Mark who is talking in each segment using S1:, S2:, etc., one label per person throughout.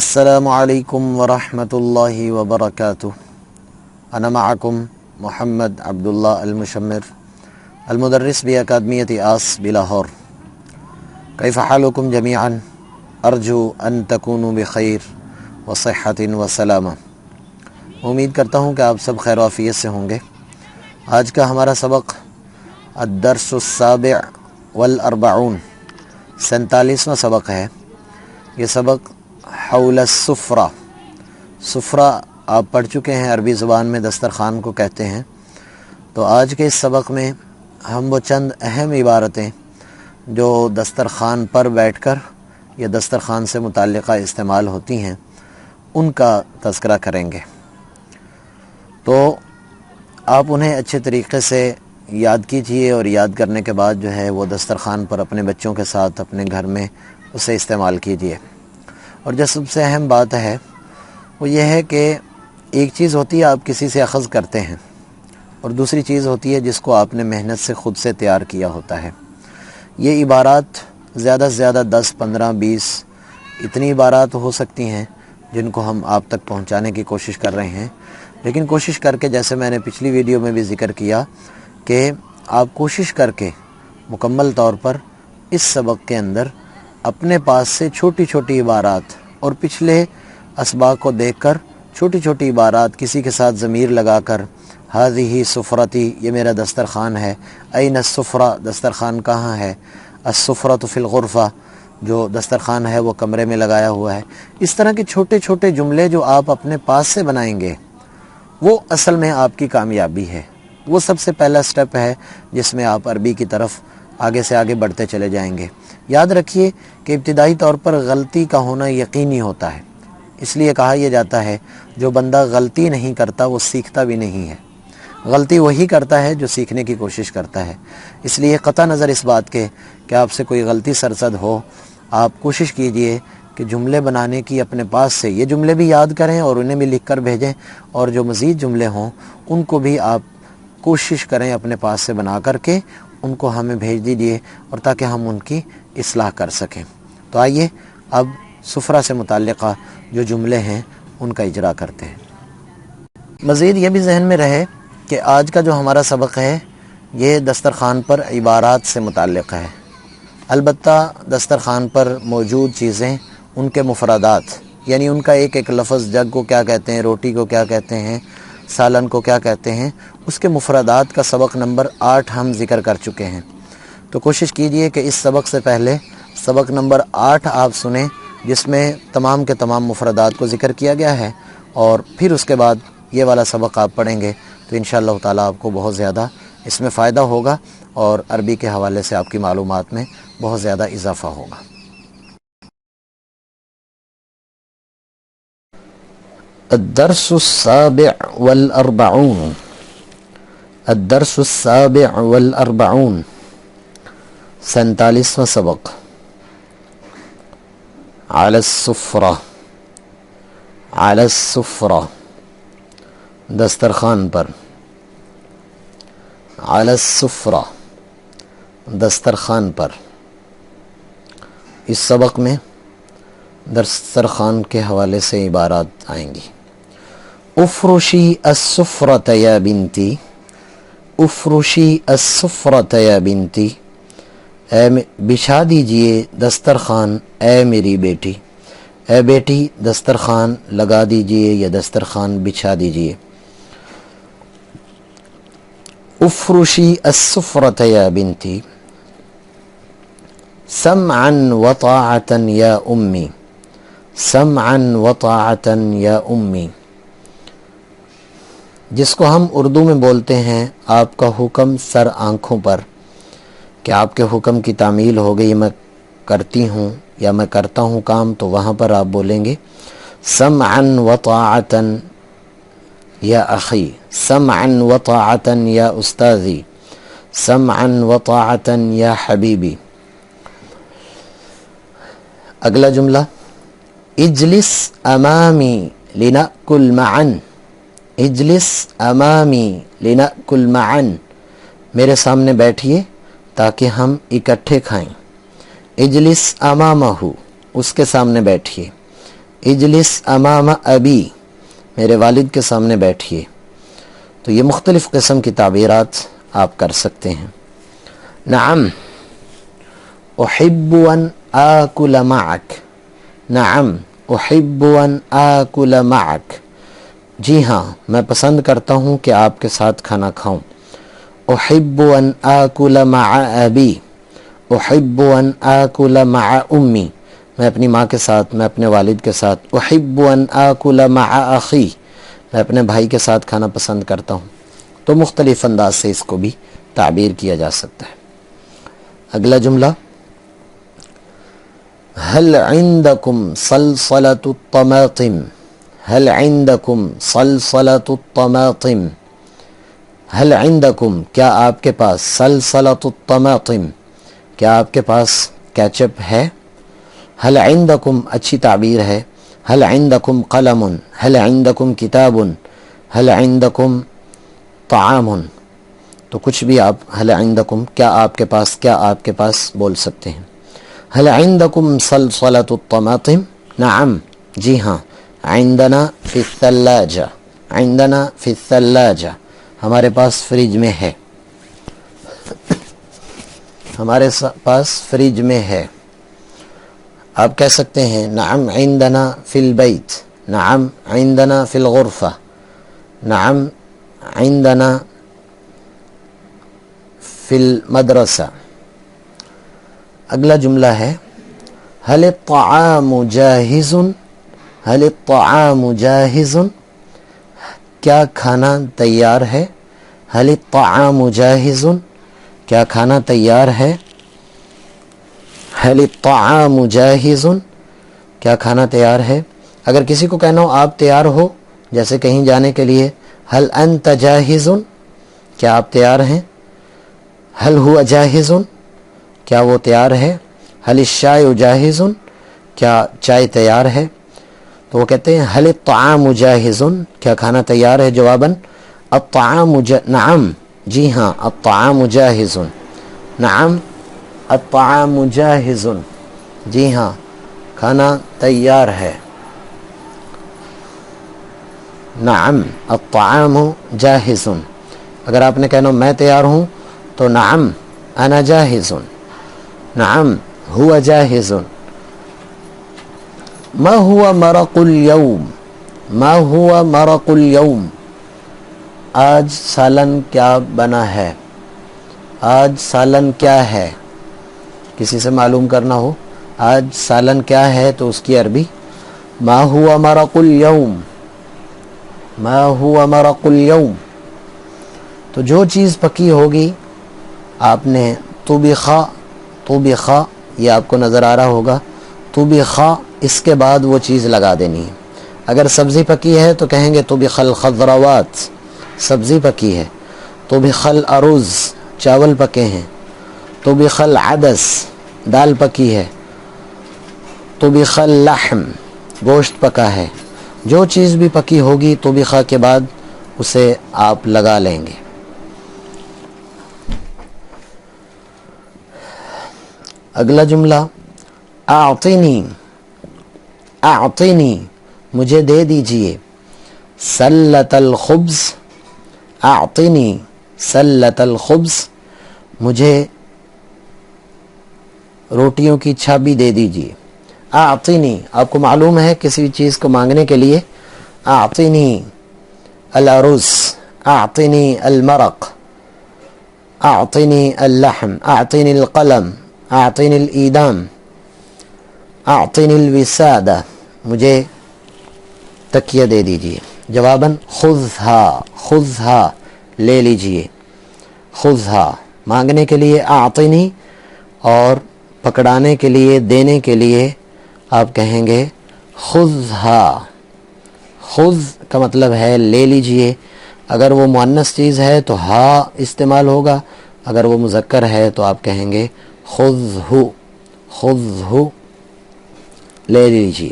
S1: السلام علیکم ورحمۃ اللہ وبرکاتہ۔ انا معکم محمد عبداللہ المشمر المدرس بأکادمیۃ آس بلاہور۔ کیف حالکم جمیعا؟ ارجو ان تکونوا بخیر وصحۃ وسلامہ۔ امید کرتا ہوں کہ آپ سب خیر و عافیت سے ہوں گے۔ آج کا ہمارا سبق الدرس السابع والاربعون 47واں سبق ہے۔ یہ سبق حول السفرہ، سفرہ آپ پڑھ چکے ہیں، عربی زبان میں دسترخوان کو کہتے ہیں۔ تو آج کے اس سبق میں ہم وہ چند اہم عبارتیں جو دسترخوان پر بیٹھ کر یا دسترخوان سے متعلقہ استعمال ہوتی ہیں ان کا تذکرہ کریں گے، تو آپ انہیں اچھے طریقے سے یاد کیجئے اور یاد کرنے کے بعد جو ہے وہ دسترخوان پر اپنے بچوں کے ساتھ اپنے گھر میں اسے استعمال کیجئے۔ اور جو سب سے اہم بات ہے وہ یہ ہے کہ ایک چیز ہوتی ہے آپ کسی سے اخذ کرتے ہیں، اور دوسری چیز ہوتی ہے جس کو آپ نے محنت سے خود سے تیار کیا ہوتا ہے۔ یہ عبارات زیادہ سے زیادہ 10 15 20 اتنی عبارات ہو سکتی ہیں جن کو ہم آپ تک پہنچانے کی کوشش کر رہے ہیں، لیکن کوشش کر کے، جیسے میں نے پچھلی ویڈیو میں بھی ذکر کیا، کہ آپ کوشش کر کے مکمل طور پر اس سبق کے اندر اپنے پاس سے چھوٹی چھوٹی عبارات اور پچھلے اسباق کو دیکھ کر چھوٹی چھوٹی عبارات کسی کے ساتھ ضمیر لگا کر، ہذہ سفرتی، یہ میرا دسترخوان ہے، این السفرہ، دسترخوان کہاں ہے، السفرۃ فی الغرفہ، جو دسترخوان ہے وہ کمرے میں لگایا ہوا ہے۔ اس طرح کے چھوٹے چھوٹے جملے جو آپ اپنے پاس سے بنائیں گے وہ اصل میں آپ کی کامیابی ہے۔ وہ سب سے پہلا سٹیپ ہے جس میں آپ عربی کی طرف آگے سے آگے بڑھتے چلے جائیں گے۔ یاد رکھیے کہ ابتدائی طور پر غلطی کا ہونا یقینی ہوتا ہے، اس لیے کہا یہ جاتا ہے جو بندہ غلطی نہیں کرتا وہ سیکھتا بھی نہیں ہے۔ غلطی وہی کرتا ہے جو سیکھنے کی کوشش کرتا ہے۔ اس لیے قطع نظر اس بات کے کہ آپ سے کوئی غلطی سرزد ہو، آپ کوشش کیجئے کہ جملے بنانے کی اپنے پاس سے یہ جملے بھی یاد کریں اور انہیں بھی لکھ کر بھیجیں، اور جو مزید جملے ہوں ان کو بھی آپ کوشش کریں اپنے پاس سے بنا کر کے ان کو ہمیں بھیج دیجئے، اور تاکہ ہم ان کی اصلاح کر سکیں۔ تو آئیے اب سفرہ سے متعلقہ جو جملے ہیں ان کا اجرا کرتے ہیں۔ مزید یہ بھی ذہن میں رہے کہ آج کا جو ہمارا سبق ہے یہ دسترخوان پر عبارات سے متعلق ہے۔ البتہ دسترخوان پر موجود چیزیں، ان کے مفردات، یعنی ان کا ایک ایک لفظ، جگ کو کیا کہتے ہیں، روٹی کو کیا کہتے ہیں، سالن کو کیا کہتے ہیں، اس کے مفردات کا سبق نمبر 8 ہم ذکر کر چکے ہیں۔ تو کوشش کیجئے کہ اس سبق سے پہلے سبق نمبر 8 آپ سنیں، جس میں تمام کے تمام مفردات کو ذکر کیا گیا ہے، اور پھر اس کے بعد یہ والا سبق آپ پڑھیں گے تو انشاءاللہ تعالیٰ آپ کو بہت زیادہ اس میں فائدہ ہوگا، اور عربی کے حوالے سے آپ کی معلومات میں بہت زیادہ اضافہ ہوگا۔ الدرس السابع والاربعون، الدرس السابع والاربعون 47واں سبق۔ علی السفرہ، علی السفرہ، دسترخوان پر، علی السفرہ، دسترخوان پر۔ اس سبق میں دسترخوان کے حوالے سے عبارات آئیں گی۔ افرشی السفرۃ یا بنتی، افرشی السفرۃ یا بنتی، بچھا دیجئے دسترخوان اے میری بیٹی، اے بیٹی دسترخوان لگا دیجئے یا دسترخوان بچھا دیجئے۔ افرشی السفرۃ یا بنتی، سمعا وطاعتا یا امی، سمعا وطاعتا یا امی، جس کو ہم اردو میں بولتے ہیں آپ کا حکم سر آنکھوں پر، کہ آپ کے حکم کی تعمیل ہو گئی، میں کرتی ہوں یا میں کرتا ہوں کام، تو وہاں پر آپ بولیں گے سمعا وطاعتا یا اخی، سمعا وطاعتا یا استاذی، سمعا وطاعتا یا حبیبی۔ اگلا جملہ، اجلس امامی لنأکل معا، اجلس امامی لنأکل معا، میرے سامنے بیٹھیے تاکہ ہم اکٹھے کھائیں۔ اجلس امامہ، اس کے سامنے بیٹھیے۔ اجلس امام ابی، میرے والد کے سامنے بیٹھیے. تو یہ مختلف قسم کی تعبیرات آپ کر سکتے ہیں. نعم احب ان آکل معک، نعم احب ان آکل معک، جی ہاں میں پسند کرتا ہوں کہ آپ کے ساتھ کھانا کھاؤں. احب ان آکل مع ابی، احب ان آکل مع امی، میں اپنی ماں کے ساتھ، میں اپنے والد کے ساتھ. احب ان آکل مع اخی، میں اپنے بھائی کے ساتھ کھانا پسند کرتا ہوں. تو مختلف انداز سے اس کو بھی تعبیر کیا جا سکتا ہے. اگلا جملہ، هل عندكم صلصلة الطماطم، هل عندكم صلصلة الطماطم، هل عندكم کیا آپ کے پاس، صلصلة الطماطم کیا آپ کے پاس کیچپ ہے. هل عندكم اچھی تعبیر ہے. هل عندكم قلم، هل عندكم کتاب، هل عندكم طعام، تو کچھ بھی آپ هل عندكم کیا آپ کے پاس، کیا آپ کے پاس بول سکتے ہیں. هل عندكم صلصلة الطماطم، نعم جی ہاں. عندنا في الثلاجة، عندنا في الثلاجة ہمارے پاس فریج میں ہے، ہمارے پاس فریج میں ہے. آپ کہہ سکتے ہیں نعم عندنا فی البیت، نعم عندنا فی الغرفہ، نعم عندنا فی المدرسہ. اگلا جملہ ہے هل الطعام جاہز، هل الطعام جاہز کیا کھانا تیار ہے. هل الطعام جاہز کیا کھانا تیار ہے. هل الطعام جاہز کیا کھانا تیار ہے. اگر کسی کو کہنا ہو آپ تیار ہو، جیسے کہیں جانے کے لیے، هل انت جاہز کیا آپ تیار ہیں. هل هو جاہز کیا وہ تیار ہے. هل الشاء جاہز کیا چائے تیار ہے. تو وہ کہتے ہیں هل الطعام جاہز کیا کھانا تیار ہے. جواباً الطعام نعم جی ہاں الطعام جاہز، نعم الطعام جاہز جی ہاں کھانا تیار ہے. نعم الطعام جاہز. اگر آپ نے کہنا میں تیار ہوں تو نعم انا جاہز، نعم هو جاہز. ما هو مرق اليوم، ما هو مرق اليوم آج سالن کیا بنا ہے. آج سالن کیا ہے. کسی سے معلوم کرنا ہو آج سالن کیا ہے تو اس کی عربی ما هو مرق اليوم، ما هو مرق اليوم. تو جو چیز پکی ہوگی آپ نے طبخا، طبخا یہ آپ کو نظر آ رہا ہوگا، طبخا اس کے بعد وہ چیز لگا دینی ہے. اگر سبزی پکی ہے تو کہیں گے طبخ الخضروات، سبزی پکی ہے. طبخ الارز چاول پکے ہیں. طبخ العدس دال پکی ہے. طبخ اللحم گوشت پکا ہے. جو چیز بھی پکی ہوگی طبخہ کے بعد اسے آپ لگا لیں گے. اگلا جملہ اعطنی، اعطنی مجھے دے دیجئے. سلۃ الخبز، اعطنی سلۃ الخبز مجھے روٹیوں کی چھابی دے دیجئے. اعطنی آپ کو معلوم ہے کسی چیز کو مانگنے کے لیے اعطنی الارز، اعطنی المرق، اعطنی اللحم، اعطنی القلم، اعطنی الایدام، اعطنی الوسادہ مجھے تکیہ دے دیجئے. جواباً خذھا، خذھا لے لیجئے. خذھا مانگنے کے لیے اعطنی، اور پکڑانے کے لیے دینے کے لیے آپ کہیں گے خذھا. خذ کا مطلب ہے لے لیجئے. اگر وہ مؤنث چیز ہے تو ہا استعمال ہوگا، اگر وہ مذکر ہے تو آپ کہیں گے خذہ، خذہ لے لیجئے.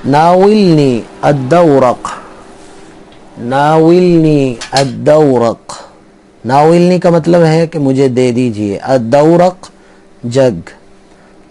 S1: ناولنی الدورق، ناولنی الدورق، ناولنی کا مطلب ہے کہ مجھے دے دیجئے. الدورق جگ،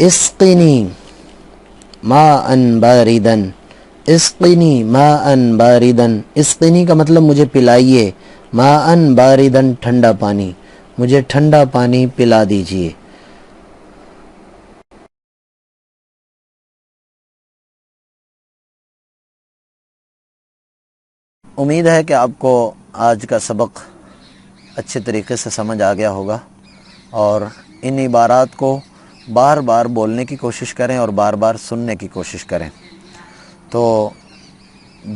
S1: اسقنی ماءً باردن، اسقنی ماءً باردن، اسقنی کا مطلب مجھے پلائیے، ماءً باردن ٹھنڈا پانی، مجھے ٹھنڈا پانی پلا دیجئے۔ امید ہے کہ آپ کو آج کا سبق اچھے طریقے سے سمجھ آ گیا ہوگا، اور ان عبارات کو بار بار بولنے کی کوشش کریں اور بار بار سننے کی کوشش کریں۔ تو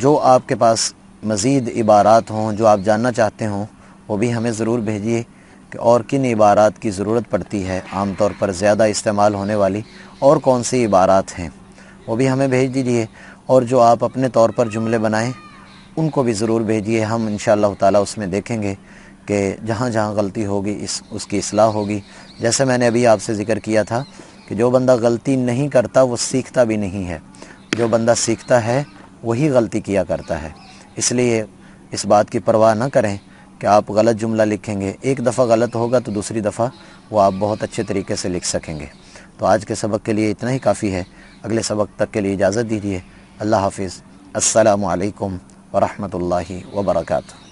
S1: جو آپ کے پاس مزید عبارات ہوں جو آپ جاننا چاہتے ہوں وہ بھی ہمیں ضرور بھیجیے کہ اور کن عبارات کی ضرورت پڑتی ہے، عام طور پر زیادہ استعمال ہونے والی اور کون سی عبارات ہیں وہ بھی ہمیں بھیج دیجیے، اور جو آپ اپنے طور پر جملے بنائیں ان کو بھی ضرور بھیجیے۔ ہم انشاءاللہ تعالی اس میں دیکھیں گے کہ جہاں جہاں غلطی ہوگی اس کی اصلاح ہوگی۔ جیسے میں نے ابھی آپ سے ذکر کیا تھا کہ جو بندہ غلطی نہیں کرتا وہ سیکھتا بھی نہیں ہے، جو بندہ سیکھتا ہے وہی غلطی کیا کرتا ہے۔ اس لیے اس بات کی پرواہ نہ کریں کہ آپ غلط جملہ لکھیں گے، ایک دفعہ غلط ہوگا تو دوسری دفعہ وہ آپ بہت اچھے طریقے سے لکھ سکیں گے۔ تو آج کے سبق کے لیے اتنا ہی کافی ہے، اگلے سبق تک کے لیے اجازت دیجیے۔ اللہ حافظ، السلام علیکم ورحمۃ اللہ وبرکاتہ۔